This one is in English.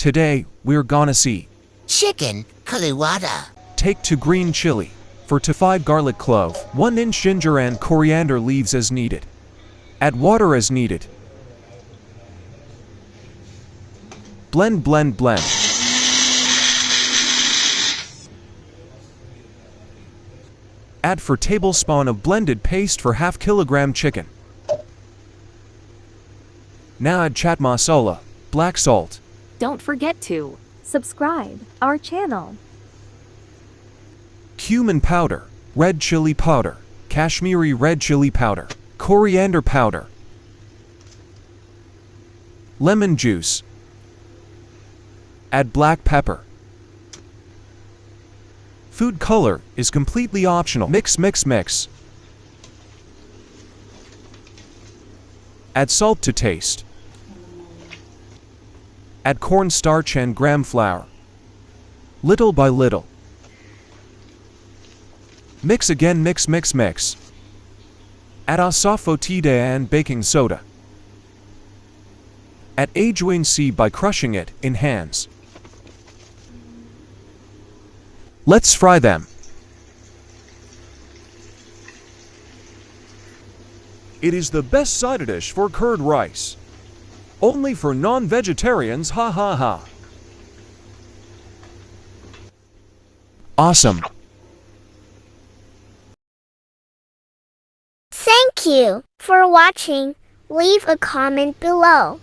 Today, we're gonna see chicken koliwada. take 2 green chili, 4 to 5 garlic clove, 1 inch ginger and coriander leaves as needed. Add water as needed. Blend, blend, blend. Add 4 tablespoons of blended paste for half kilogram chicken. Now add CHAAT masala, black salt. Don't forget to subscribe our channel. Cumin powder, red chili powder, Kashmiri red chili powder, coriander powder, lemon juice. Add black pepper. Food color is completely optional. Mix, mix, mix. Add salt to taste. Add cornstarch and gram flour. Little by little. Mix again, mix, mix, mix. Add ASAFOETIDA and baking soda. Add ajuinsi by crushing it in hands. Let's fry them. It is the best side dish for curd rice. Only for non-vegetarians, ha ha ha. Awesome. Thank you for watching. Leave a comment below.